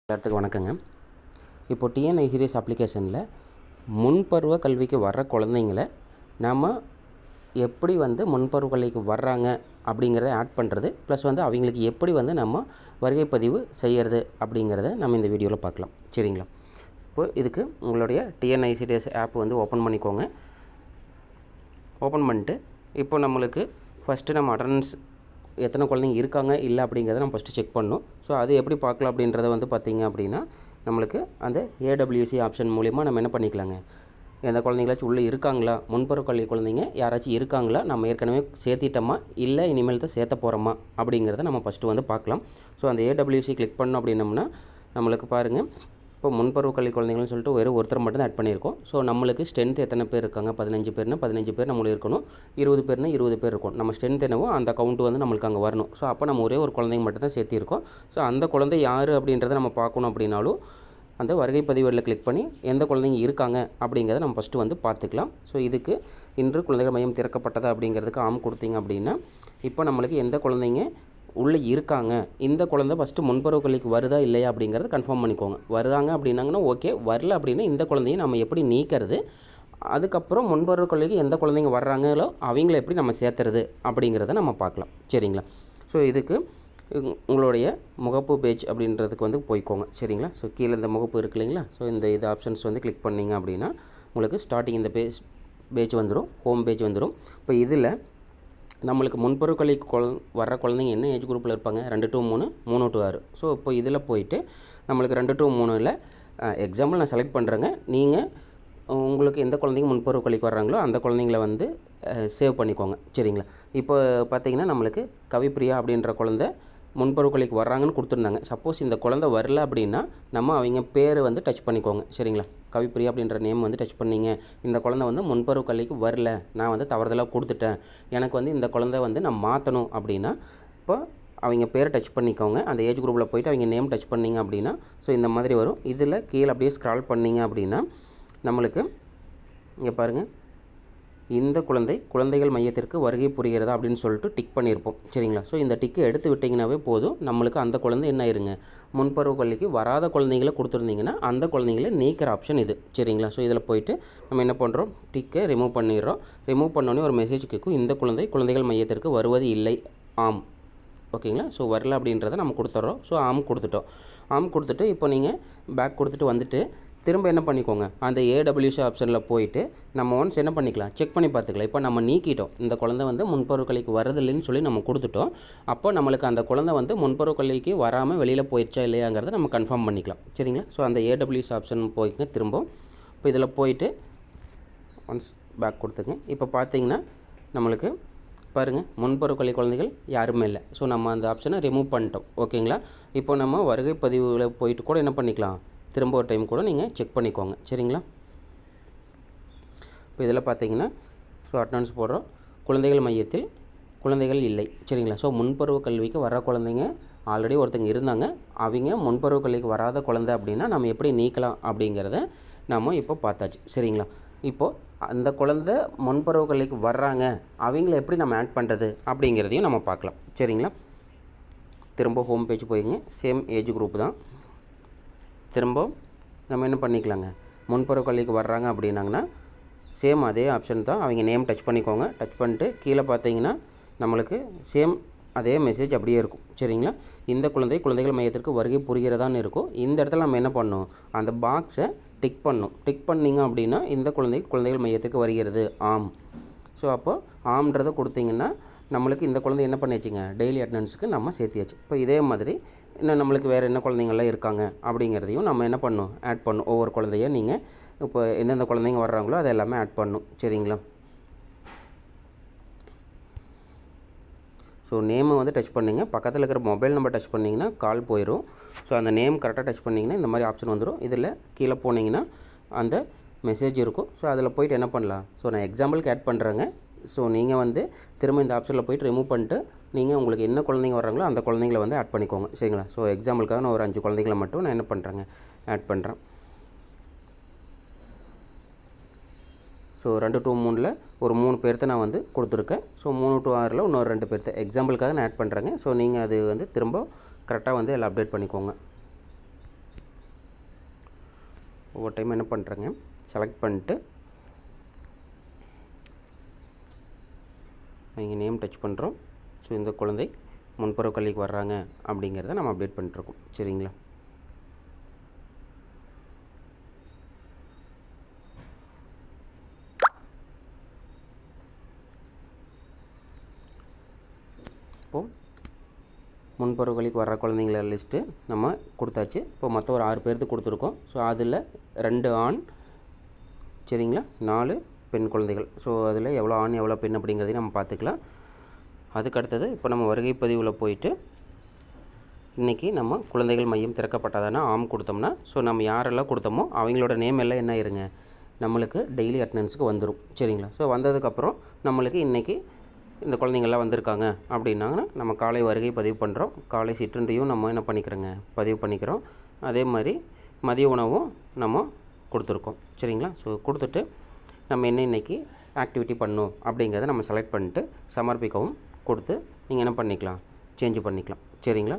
எல்லாத்துக்கும் வணக்கங்க. இப்போ டிஎன்ஐசிடிஎஸ் அப்ளிகேஷனில் முன்பருவ கல்விக்கு வர்ற குழந்தைங்கள நாம் எப்படி முன்பருவ கல்விக்கு வர்றாங்க அப்படிங்கிறத ஆட் பண்ணுறது, ப்ளஸ் அவங்களுக்கு எப்படி நம்ம வருகை பதிவு செய்கிறது அப்படிங்கிறத நம்ம இந்த வீடியோவில் பார்க்கலாம். சரிங்களா? இப்போது இதுக்கு உங்களுடைய டிஎன்ஐசிடிஎஸ் ஆப் ஓப்பன் பண்ணிக்கோங்க. ஓப்பன் பண்ணிட்டு இப்போ நம்மளுக்கு ஃபஸ்ட்டு நம்ம அட்டெண்டன்ஸ் எத்தனை குழந்தைங்க இருக்காங்க இல்லை அப்படிங்கிறத நம்ம ஃபஸ்ட்டு செக் பண்ணணும். ஸோ அது எப்படி பார்க்கலாம் அப்படின்றத பார்த்திங்க அப்படின்னா, நம்மளுக்கு அந்த ஏடபிள்யூசி ஆப்ஷன் மூலிமா நம்ம என்ன பண்ணிக்கலாங்க, எந்த குழந்தைங்களாச்சும் உள்ளே இருக்காங்களா, முன்பருவ கல்வி குழந்தைங்க யாராச்சும் இருக்காங்களா, நம்ம ஏற்கனவே சேர்த்திட்டோமா இல்லை இனிமேல் தான் சேர்த்த போகிறோமா அப்படிங்கிறத நம்ம ஃபஸ்ட்டு பார்க்கலாம். ஸோ அந்த ஏடபிள்யூசி கிளிக் பண்ணோம் அப்படின்னம்னா நம்மளுக்கு பாருங்கள், இப்போ முன்பருவ கல்வி குழந்தைங்கள்னு சொல்லிட்டு ஒருத்தர் மட்டும் தான் ஆட் பண்ணியிருக்கோம். ஸோ நம்மளுக்கு ஸ்ட்ரென்த் எத்தனை பேர் இருக்காங்க, 15 பேர்னா 15 பேர் நம்மளுக்கு இருக்கணும், 20 பேர்னா 20 பேர் இருக்கும். நம்ம ஸ்ட்ரென்த் என்னவோ அந்த கவுண்ட் நம்மளுக்கு அங்கே வரணும். ஸோ அப்போ நம்ம ஒரே ஒரு குழந்தைங்க மட்டும் தான் சேர்த்திருக்கோம். ஸோ அந்த குழந்தை யார் அப்படின்றத நம்ம பார்க்கணும் அப்படின்னாலும் அந்த வருகை பதிவேடில் கிளிக் பண்ணி எந்த குழந்தைங்க இருக்காங்க அப்படிங்கிறத நம்ம ஃபஸ்ட்டு பார்த்துக்கலாம். ஸோ இதுக்கு இன்று குழந்தைகள் மையம் திறக்கப்பட்டதா அப்படிங்கிறதுக்கு ஆம் கொடுத்தீங்க அப்படின்னா இப்போ நம்மளுக்கு எந்த குழந்தைங்க உள்ளே இருக்காங்க, இந்த குழந்தை ஃபஸ்ட்டு முன்பருவ கல்விக்கு வருதா இல்லையா அப்படிங்கிறத கன்ஃபார்ம் பண்ணிக்கோங்க. வருதாங்க அப்படின்னாங்கன்னா ஓகே, வரல அப்படின்னா இந்த குழந்தைய நம்ம எப்படி நீக்கிறது, அதுக்கப்புறம் முன்பருவ கல்விக்கு எந்த குழந்தைங்க வர்றாங்களோ அவங்கள எப்படி நம்ம சேர்த்துறது அப்படிங்கிறத நம்ம பார்க்கலாம். சரிங்களா? ஸோ இதுக்கு உங்களுடைய முகப்பு பேஜ் அப்படின்றதுக்கு போய்க்கோங்க. சரிங்களா? ஸோ கீழே இந்த முகப்பு இருக்குது இல்லைங்களா, ஸோ இது ஆப்ஷன்ஸ் கிளிக் பண்ணிங்க அப்படின்னா உங்களுக்கு ஸ்டார்டிங் இந்த பேஜ் வந்துடும், ஹோம் பேஜ் வந்துடும். இப்போ இதில் நம்மளுக்கு முன்பருவ கல்விக்கு வர்ற குழந்தைங்க என்ன ஏஜ் குரூப்பில் இருப்பாங்க, 2 to 3, 3 to 6. ஸோ இப்போ இதில் போயிட்டு நம்மளுக்கு 2 to 3ல் எக்ஸாம்பிள் நான் செலக்ட் பண்ணுறேங்க. நீங்கள் உங்களுக்கு எந்த குழந்தைங்க முன்பருவ கல்விக்கு வர்றாங்களோ அந்த குழந்தைங்கள சேவ் பண்ணிக்கோங்க. சரிங்களா? இப்போ பார்த்திங்கன்னா நம்மளுக்கு கவிப்பிரியா அப்படின்ற குழந்தை முன்பருவ கல்விக்கு வர்றாங்கன்னு கொடுத்துருந்தாங்க. சப்போஸ் இந்த குழந்தை வரல அப்படின்னா நம்ம அவங்க பேர் டச் பண்ணிக்கோங்க. சரிங்களா? கவிப்பிரியா அப்படின்ற நேம் டச் பண்ணிங்க, இந்த குழந்தை முன்பருவ கல்விக்கு வரல, நான் தவறுதலாக கொடுத்துட்டேன், எனக்கு இந்த குழந்தை நான் மாற்றணும் அப்படின்னா இப்போ அவங்க பேரை டச் பண்ணிக்கோங்க. அந்த ஏஜ் குரூப்பில் போய்ட்டு அவங்க நேம் டச் பண்ணிங்க அப்படின்னா ஸோ இந்த மாதிரி வரும். இதில் கீழே அப்படியே ஸ்க்ரால் பண்ணிங்க அப்படின்னா நம்மளுக்கு இங்கே பாருங்கள், இந்த குழந்தைகள் மையத்திற்கு வருகை புரிகிறதா அப்படின்னு சொல்லிட்டு டிக் பண்ணியிருப்போம். சரிங்களா? ஸோ இந்த டிக்கை எடுத்து விட்டிங்கனாவே போதும், நம்மளுக்கு அந்த குழந்தை என்ன ஆயிருங்க, முன்பருவ கல்விக்கு வராத குழந்தைங்கள கொடுத்துருந்தீங்கன்னா அந்த குழந்தைங்கள நீக்கிற ஆப்ஷன் இது. சரிங்களா? ஸோ இதில் போயிட்டு நம்ம என்ன பண்ணுறோம், டிக்கை ரிமூவ் பண்ணிடுறோம். ரிமூவ் பண்ணோன்னே ஒரு மெசேஜ் கேட்கும், இந்த குழந்தைகள் மையத்திற்கு வருவது இல்லை, ஆம். ஓகேங்களா? ஸோ வரல அப்படின்றத நம்ம கொடுத்துட்றோம். ஸோ ஆம் கொடுத்துட்டோம். ஆம் கொடுத்துட்டு இப்போ நீங்கள் பேக் கொடுத்துட்டு வந்துட்டு திரும்ப என்ன பண்ணிக்கோங்க, அந்த ஏடபிள்யூசி ஆப்ஷனில் போயிட்டு நம்ம ஒன்ஸ் என்ன பண்ணிக்கலாம், செக் பண்ணி பார்த்துக்கலாம். இப்போ நம்ம நீக்கிட்டோம், இந்த குழந்தை முன்பருவ கல்விக்கு வரதில்லைன்னு சொல்லி நம்ம கொடுத்துட்டோம். அப்போ நம்மளுக்கு அந்த குழந்தை முன்பருவ கல்விக்கு வராமல் வெளியில் போயிடுச்சா இல்லையாங்கிறத நம்ம கன்ஃபார்ம் பண்ணிக்கலாம். சரிங்களா? ஸோ அந்த ஏடபிள்யூசி ஆப்ஷன் போய்ங்க திரும்ப. இப்போ இதில் போயிட்டு ஒன்ஸ் பேக் கொடுத்துங்க. இப்போ பார்த்தீங்கன்னா நம்மளுக்கு பாருங்கள், முன்பருவ கல்வி குழந்தைகள் யாருமே இல்லை. ஸோ நம்ம அந்த ஆப்ஷனை ரிமூவ் பண்ணிட்டோம். ஓகேங்களா? இப்போ நம்ம வருகை பதிவில் போயிட்டு கூட என்ன பண்ணிக்கலாம், திரும்ப ஒரு டைம் கூட நீங்கள் செக் பண்ணிக்கோங்க. சரிங்களா? இப்போ இதில் பார்த்தீங்கன்னா ஸோ அட்டெண்டன்ஸ் போடுறோம், குழந்தைகள் மையத்தில் குழந்தைகள் இல்லை. சரிங்களா? ஸோ முன்பருவ கல்விக்கு வர குழந்தைங்க ஆல்ரெடி ஒருத்தங்க இருந்தாங்க, அவங்க முன்பருவ கல்விக்கு வராத குழந்தை அப்படின்னா நம்ம எப்படி நீக்கலாம் அப்படிங்கிறத நம்ம இப்போ பார்த்தாச்சு. சரிங்களா? இப்போது அந்த குழந்தை முன்பருவ கல்விக்கு வர்றாங்க, அவங்கள எப்படி நம்ம ஆட் பண்ணுறது அப்படிங்கிறதையும் நம்ம பார்க்கலாம். சரிங்களா? திரும்ப ஹோம் பேஜ் போயிங்க, சேம் ஏஜ் குரூப் தான். திரும்ப நம்ம என்ன பண்ணிக்கலாங்க, முன்பருவ கல்விக்கு வர்றாங்க அப்படின்னாங்கன்னா சேம் அதே ஆப்ஷன் தான், அவங்க நேம் டச் பண்ணிக்கோங்க. டச் பண்ணிட்டு கீழே பார்த்தீங்கன்னா நம்மளுக்கு சேம் அதே மெசேஜ் அப்படியே இருக்கும். சரிங்களா? இந்த குழந்தைகள் மையத்திற்கு வருகை புரிகிறதான்னு இருக்கும். இந்த இடத்துல நம்ம என்ன பண்ணணும், அந்த பாக்ஸை டிக் பண்ணணும். டிக் பண்ணிங்க அப்படின்னா இந்த குழந்தைகள் மையத்திற்கு வருகிறது, ஆம். ஸோ அப்போ ஆம்ன்றதை கொடுத்தீங்கன்னா நம்மளுக்கு இந்த குழந்தை என்ன பண்ணியாச்சுங்க, டெய்லி அட்டெண்டன்ஸுக்கு நம்ம சேர்த்தியாச்சு. இப்போ இதே மாதிரி இன்னும் நம்மளுக்கு வேறு என்ன குழந்தைங்கள்லாம் இருக்காங்க அப்படிங்கிறதையும் நம்ம என்ன பண்ணணும், ஆட் பண்ணணும். ஒவ்வொரு குழந்தைய நீங்கள் இப்போ எந்தெந்த குழந்தைங்க வர்றாங்களோ அதை எல்லாமே ஆட் பண்ணணும். சரிங்களா? ஸோ நேமை டச் பண்ணிங்க, பக்கத்தில் இருக்கிற மொபைல் நம்பர் டச் பண்ணிங்கன்னா கால் போயிடும். ஸோ அந்த நேம் கரெக்டாக டச் பண்ணிங்கன்னா இந்த மாதிரி ஆப்ஷன் வந்துடும். இதில் கீழே போனீங்கன்னா அந்த மெசேஜ் இருக்கும். ஸோ அதில் போய்ட்டு என்ன பண்ணலாம், ஸோ நான் எக்ஸாம்பிளுக்கு ஆட் பண்ணுறேங்க. ஸோ நீங்கள் திரும்ப இந்த ஆப்ஷனில் போய்ட்டு ரிமூவ் பண்ணிட்டு நீங்கள் உங்களுக்கு என்ன குழந்தைங்க வர்றாங்களோ அந்த குழந்தைங்கள ஆட் பண்ணிக்கோங்க. சரிங்களா? ஸோ எக்ஸாம்பிளுக்காக நான் ஒரு 5 குழந்தைங்கள மட்டும் நான் என்ன பண்ணுறேங்க, ஆட் பண்ணுறேன். ஸோ 2 to 3ல் ஒரு 3 பேர்த்த நான் கொடுத்துருக்கேன். ஸோ 3 to 6ல் இன்னொரு 2 பேர்த்த எக்ஸாம்பிளுக்காக நான் ஆட் பண்ணுறேங்க. ஸோ நீங்கள் அது திரும்ப கரெக்டாக எல்லாம் அப்டேட் பண்ணிக்கோங்க. ஒவ்வொரு டைம் என்ன பண்ணுறேங்க, செலக்ட் பண்ணிட்டு இங்கே நேம் டச் பண்ணுறோம். ஸோ இந்த குழந்தை முன்பருவ கல்விக்கு வர்றாங்க அப்படிங்கிறத நம்ம அப்டேட் பண்ணிட்டுருக்கோம். சரிங்களா? இப்போது முன்பருவ கல்விக்கு வர்ற குழந்தைங்கள லிஸ்ட்டு நம்ம கொடுத்தாச்சு. இப்போ மொத்தம் ஒரு 6 பேருக்கு கொடுத்துருக்கோம். ஸோ அதில் 2 ஆண், சரிங்களா, 4 பெண் குழந்தைகள். ஸோ அதில் எவ்வளோ ஆண் எவ்வளோ பெண் அப்படிங்கிறதையும் நம்ம பார்த்துக்கலாம். அதுக்கு அடுத்தது இப்போ நம்ம வருகை பதிவில் போயிட்டு இன்றைக்கி நம்ம குழந்தைகள் மையம் திறக்கப்பட்டதானா ஆம் கொடுத்தோம்னா, ஸோ நம்ம யாரெல்லாம் கொடுத்தோமோ அவங்களோட நேம் எல்லாம் என்ன ஆயிருங்க, நம்மளுக்கு டெய்லி அட்டண்டன்ஸுக்கு வந்துடும். சரிங்களா? ஸோ வந்ததுக்கப்புறம் நம்மளுக்கு இன்றைக்கி இந்த குழந்தைங்கள்லாம் வந்திருக்காங்க அப்படின்னாங்கன்னா நம்ம காலை வருகை பதிவு பண்ணுறோம். காலை சிற்றுண்டியும் நம்ம என்ன பண்ணிக்கிறோங்க, பதிவு பண்ணிக்கிறோம். அதே மாதிரி மதிய உணவும் நம்ம கொடுத்துருக்கோம். சரிங்களா? ஸோ கொடுத்துட்டு நம்ம என்ன இன்றைக்கி ஆக்டிவிட்டி பண்ணணும் அப்படிங்கிறத நம்ம செலக்ட் பண்ணிட்டு சமர்ப்பிக்கவும் கொடுத்து நீங்கள் என்ன பண்ணிக்கலாம், சேஞ்சு பண்ணிக்கலாம். சரிங்களா?